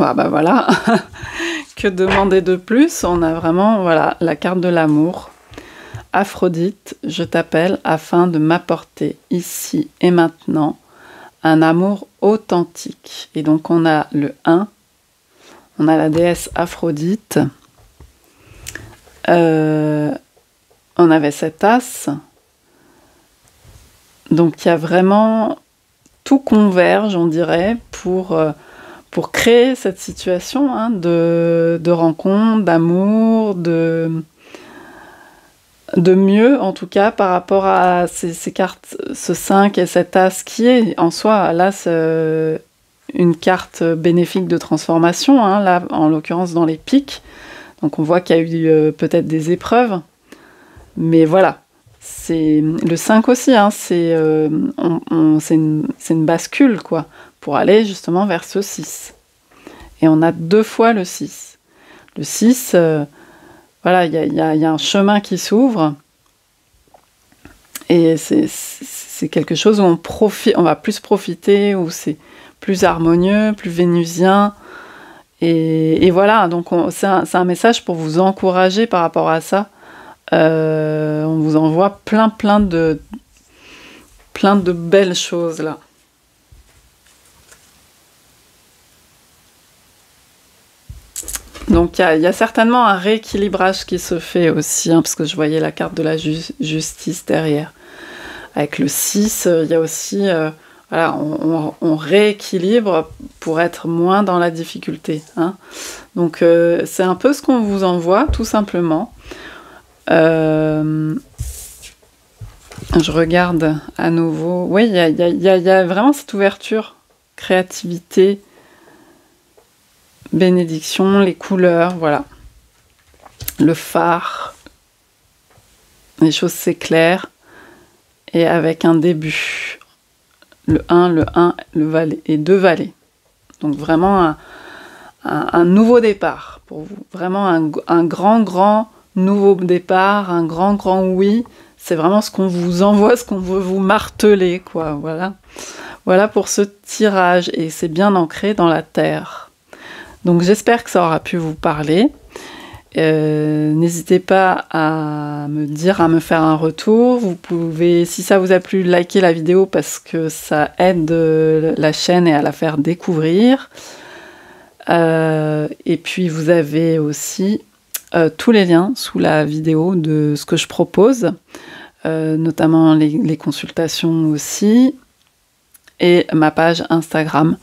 Ah bah voilà, que demander de plus? On a vraiment voilà, la carte de l'amour. Aphrodite, je t'appelle afin de m'apporter ici et maintenant un amour authentique. Et donc on a le 1, on a la déesse Aphrodite, on avait cet as, donc il y a vraiment, tout converge, on dirait, pour créer cette situation de rencontre, d'amour, de mieux, en tout cas, par rapport à ces cartes, ce 5 et cet as, qui est en soi, l'as, une carte bénéfique de transformation, là, en l'occurrence dans les pics. Donc on voit qu'il y a eu peut-être des épreuves, mais voilà. C'est le 5 aussi, c'est une bascule, quoi, pour aller justement vers ce 6. Et on a 2 fois le 6. Le 6, voilà, il y a un chemin qui s'ouvre. Et c'est quelque chose où on va plus profiter, où c'est plus harmonieux, plus vénusien. Et voilà, donc c'est un message pour vous encourager par rapport à ça. On vous envoie plein de belles choses là. Donc il y a certainement un rééquilibrage qui se fait aussi, parce que je voyais la carte de la justice derrière. Avec le 6, il y a aussi, voilà, on rééquilibre pour être moins dans la difficulté. Donc c'est un peu ce qu'on vous envoie, tout simplement. Je regarde à nouveau. Oui, il y a vraiment cette ouverture, créativité, bénédiction, les couleurs, voilà. Le phare, les choses s'éclairent, et avec un début. Le 1, le valet, et 2 valets. Donc vraiment un nouveau départ pour vous. Vraiment un grand nouveau départ, un grand oui. C'est vraiment ce qu'on vous envoie, ce qu'on veut vous marteler, quoi. Voilà. Voilà pour ce tirage, et c'est bien ancré dans la terre. Donc j'espère que ça aura pu vous parler. N'hésitez pas à me faire un retour. Vous pouvez, si ça vous a plu, liker la vidéo parce que ça aide la chaîne et à la faire découvrir. Et puis vous avez aussi tous les liens sous la vidéo de ce que je propose, notamment les consultations aussi. et ma page Instagram.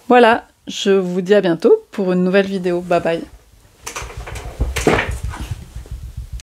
Voilà, je vous dis à bientôt pour une nouvelle vidéo. Bye bye.